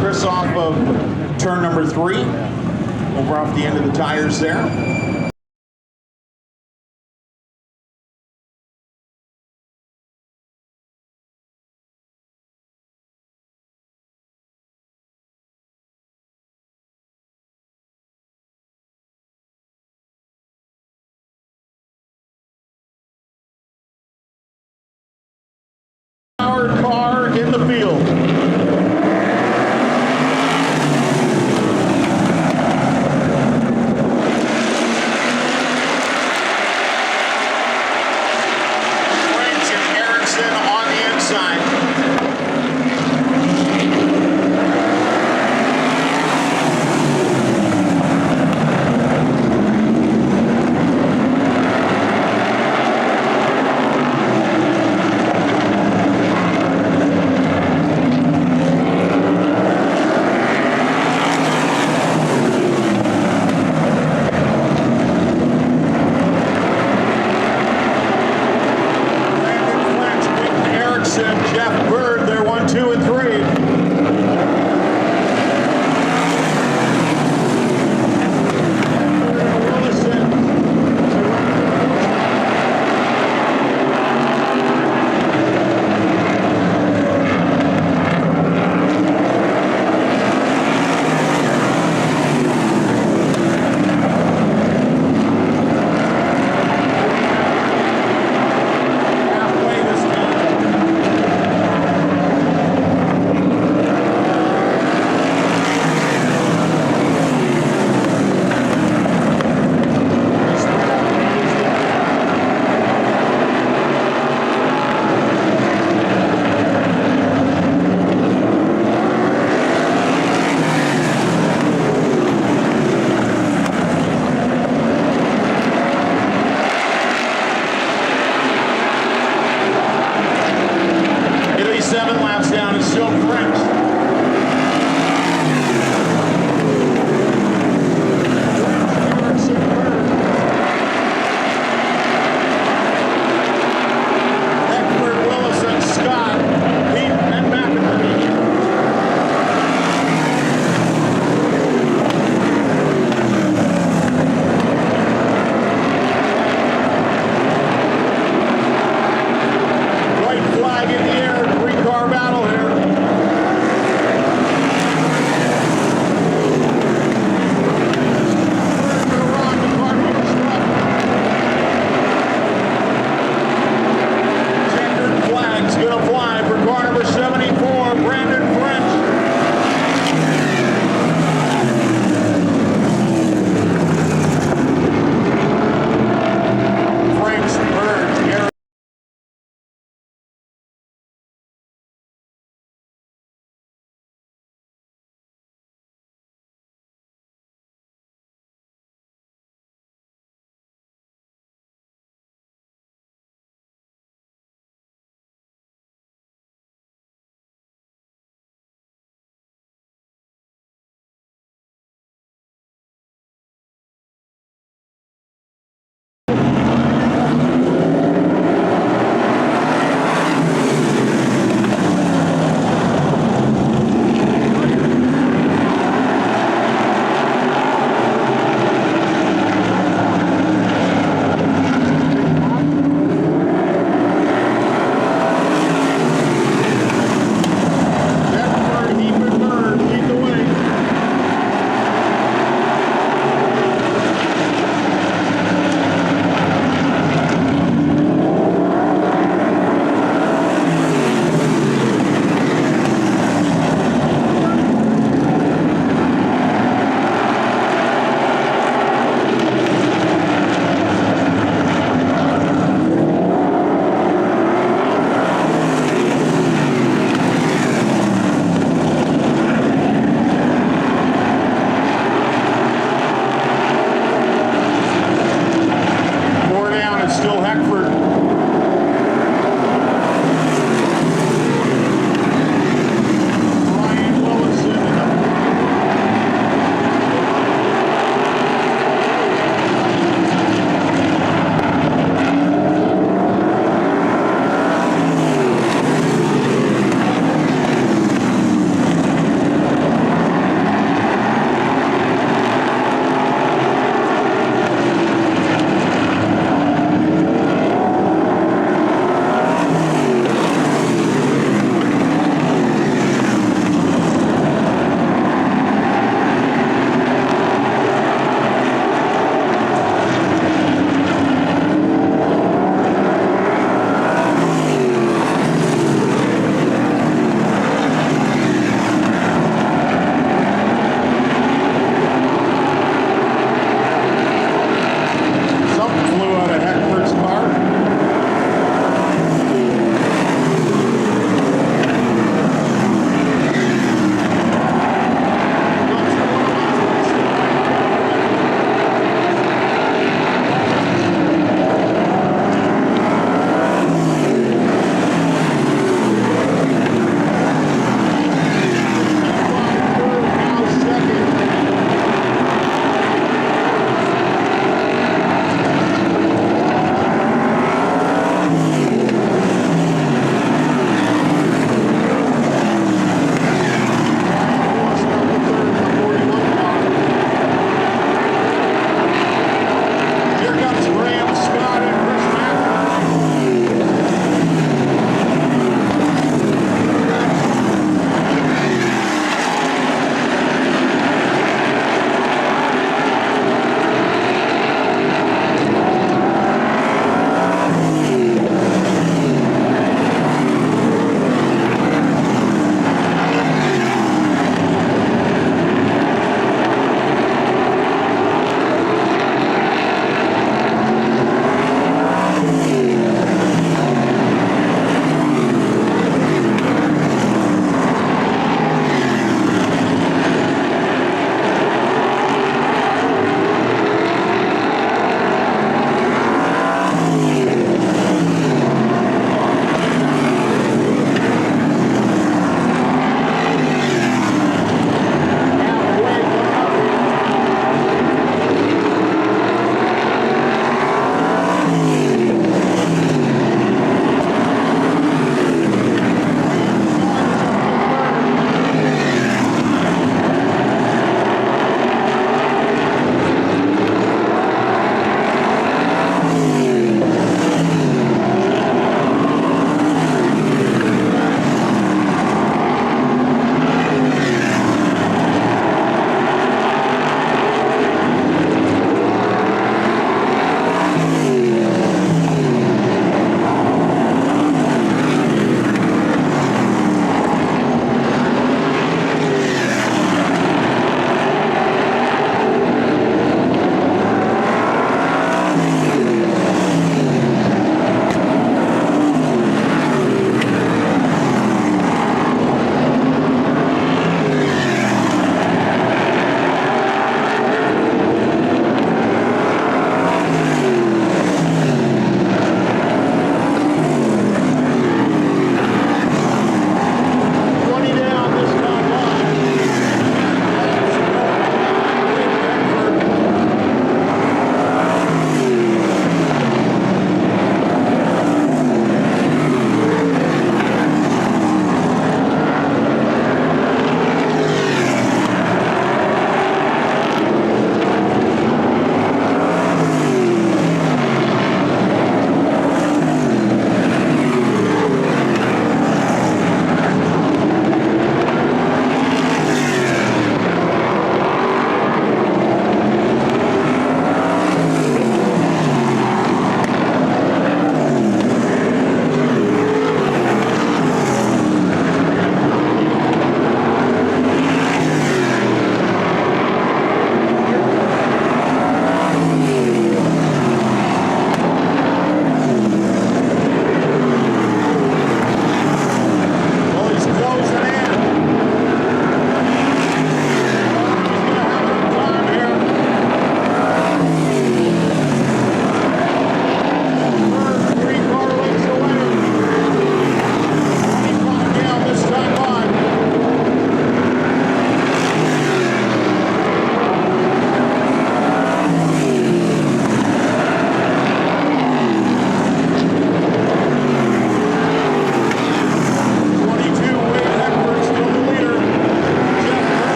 Chris off of turn number 3, over off the end of the tires there. Powered car in the field.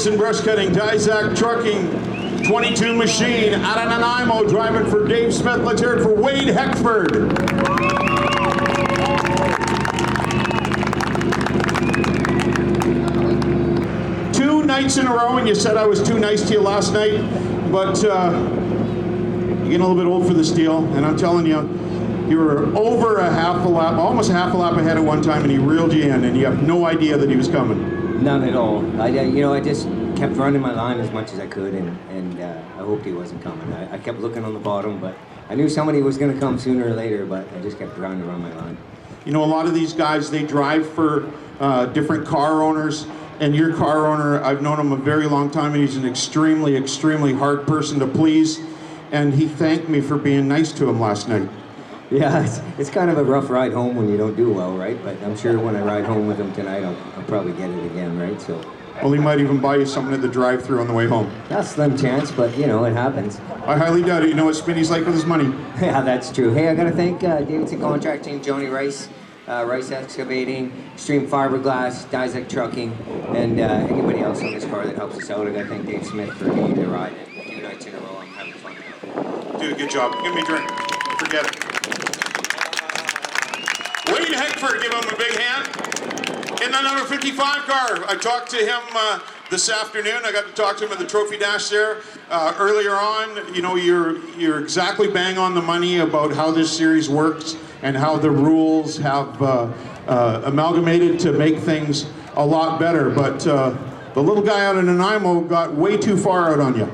Davison Brush Cutting, Dizak Trucking, 22 Machine, out of Nanaimo, driving for Dave Smith. Let's hear it for Wade Heckford. Two nights in a row, and you said I was too nice to you last night, but you're getting a little bit old for this deal, and I'm telling you, you were over a half a lap, almost a half a lap ahead at one time, and he reeled you in, and you have no idea that he was coming. None at all. I just kept running my line as much as I could, and I hoped he wasn't coming. I kept looking on the bottom, but I knew somebody was going to come sooner or later, but I just kept trying to run my line. You know, a lot of these guys, they drive for different car owners, and your car owner, I've known him a very long time, and he's an extremely, extremely hard person to please, and he thanked me for being nice to him last night. Yeah, it's kind of a rough ride home when you don't do well, right? But I'm sure when I ride home with him tonight, I'll probably get it again, right? So. Well, he might even buy you something at the drive-thru on the way home. That's a slim chance, but you know, it happens. I highly doubt it. You know what Spinny's like with his money. Yeah, that's true. Hey, I gotta thank Davidson Contracting, Johnny Rice, Rice Excavating, Extreme Fiberglass, Dizak Trucking, and anybody else on this car that helps us out. I gotta thank Dave Smith for giving me the ride. And 2 nights in a row, I'm having fun. Dude, good job. Give me a drink. Forget it. Wade Heckford, give him a big hand. In the number 55 car, I talked to him this afternoon. I got to talk to him at the trophy dash there earlier on. You know, you're exactly bang on the money about how this series works and how the rules have amalgamated to make things a lot better. But the little guy out of Nanaimo got way too far out on you.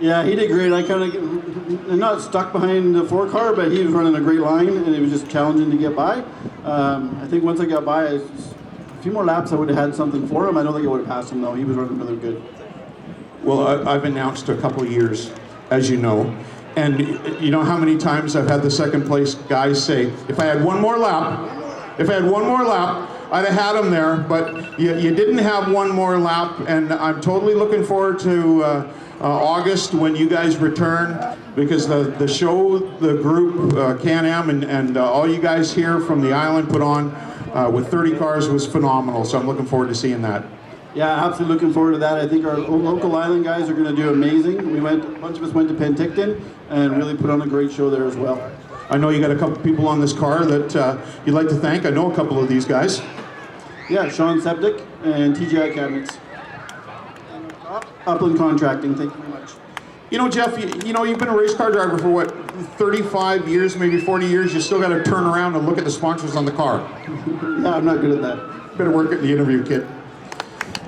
Yeah, he did great. I kind of not stuck behind the 4 car, but he was running a great line, and it was just challenging to get by. I think once I got by, a few more laps, I would have had something for him. I don't think I would have passed him, though. He was running really good. Well, I've announced a couple of years, as you know, and you know how many times I've had the second place guys say, if I had one more lap, I'd have had him there, but you didn't have one more lap, and I'm totally looking forward to August when you guys return, because the show, the group, Can-Am, and all you guys here from the island put on with 30 cars was phenomenal, so I'm looking forward to seeing that. Yeah, absolutely looking forward to that. I think our local island guys are going to do amazing. A bunch of us went to Penticton and really put on a great show there as well. I know you got a couple people on this car that you'd like to thank. I know a couple of these guys. Yeah, Sean Septic and TGI Cabinets. Upland Contracting, thank you very much. You know, Jeff, you know, you've been a race car driver for what, 35 years, maybe 40 years. You still got to turn around and look at the sponsors on the car. Yeah, I'm not good at that. Better work at the interview, kid.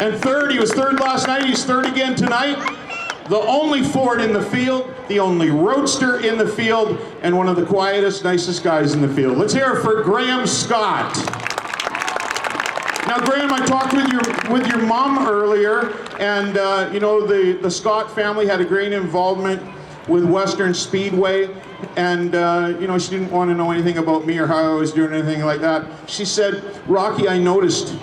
And third, he was third last night, he's third again tonight. The only Ford in the field, the only Roadster in the field, and one of the quietest, nicest guys in the field. Let's hear it for Graham Scott. Now, Graham, I talked with your mom earlier, and you know, the Scott family had a great involvement with Western Speedway, and you know, she didn't want to know anything about me or how I was doing anything like that. She said, Rocky, I noticed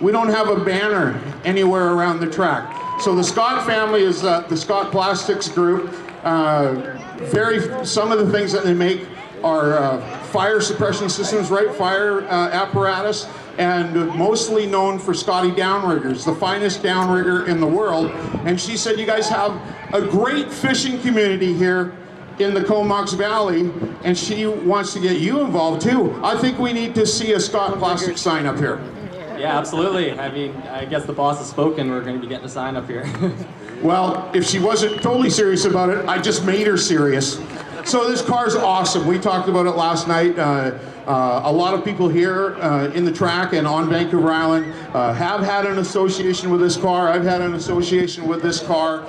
we don't have a banner anywhere around the track. So the Scott family is the Scott Plastics Group. Some of the things that they make are fire suppression systems, right? Fire apparatus, and mostly known for Scotty downriggers, the finest downrigger in the world. And she said you guys have a great fishing community here in the Comox Valley, and she wants to get you involved too. I think we need to see a Scott Plastics sign up here. Yeah, absolutely. I mean, I guess the boss has spoken. We're going to be getting a sign up here. Well, if she wasn't totally serious about it, I just made her serious. So this car's awesome. We talked about it last night. A lot of people here in the track and on Vancouver Island have had an association with this car. I've had an association with this car.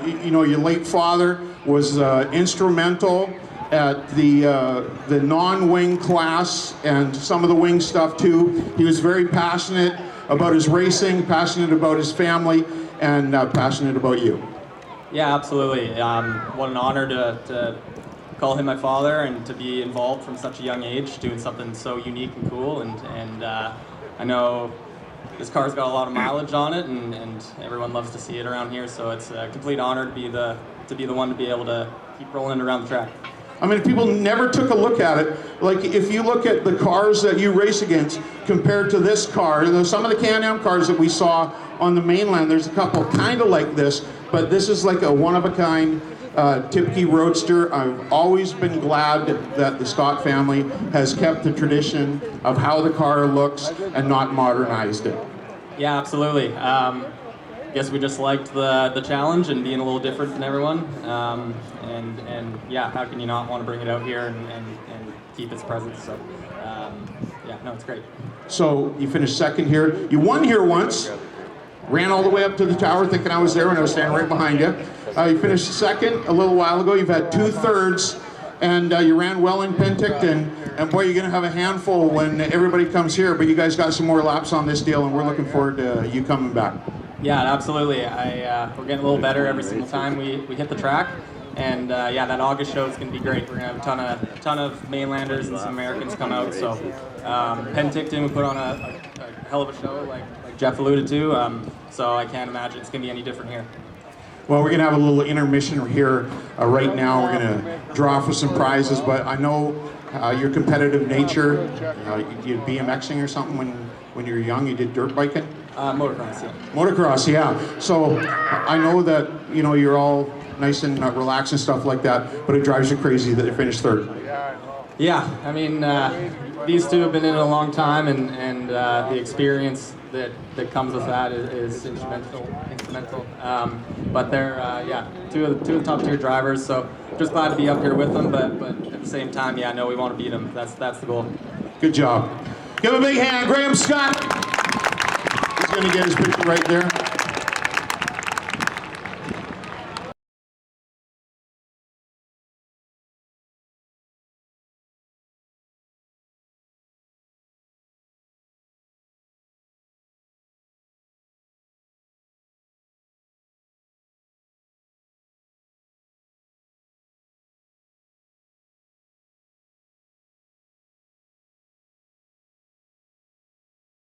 You know, your late father was instrumental at the non-wing class and some of the wing stuff too. He was very passionate about his racing, passionate about his family, and passionate about you. Yeah, absolutely. What an honor to call him my father and to be involved from such a young age, doing something so unique and cool. And I know this car's got a lot of mileage on it, and everyone loves to see it around here. So it's a complete honor to be the one to be able to keep rolling it around the track. I mean, people never took a look at it. Like, if you look at the cars that you race against compared to this car, some of the Can-Am cars that we saw on the mainland, there's a couple kind of like this, but this is like a one-of-a-kind Tipke Roadster. I've always been glad that the Scott family has kept the tradition of how the car looks and not modernized it. Yeah, absolutely. Guess we just liked the challenge and being a little different than everyone. And yeah, how can you not want to bring it out here and keep its presence? So yeah, no, it's great. So you finished second here. You won here once. Ran all the way up to the tower thinking I was there when I was standing right behind you. You finished second a little while ago. You've had 2/3, and you ran well in Penticton. And boy, you're going to have a handful when everybody comes here. But you guys got some more laps on this deal, and we're looking forward to you coming back. Yeah, absolutely. We're getting a little better every single time we hit the track. And yeah, that August show is going to be great. We're going to have a ton of mainlanders and some Americans come out. So Penticton, we put on a hell of a show, like Jeff alluded to. So I can't imagine it's going to be any different here. Well, we're going to have a little intermission here right now. We're going to draw for some prizes, but I know your competitive nature. You BMXing or something when you were young. You did dirt biking. Motocross, yeah. Motocross, yeah. So I know that you're all nice and relaxed and stuff like that, but it drives you crazy that you finished third. Yeah, I mean, these two have been in it a long time, and the experience that comes with that is instrumental. But they're yeah, two of the top tier drivers. So just glad to be up here with them. But at the same time, yeah, I know we want to beat them. That's the goal. Good job. Give a big hand, Graham Scott. He's going to get his picture right there.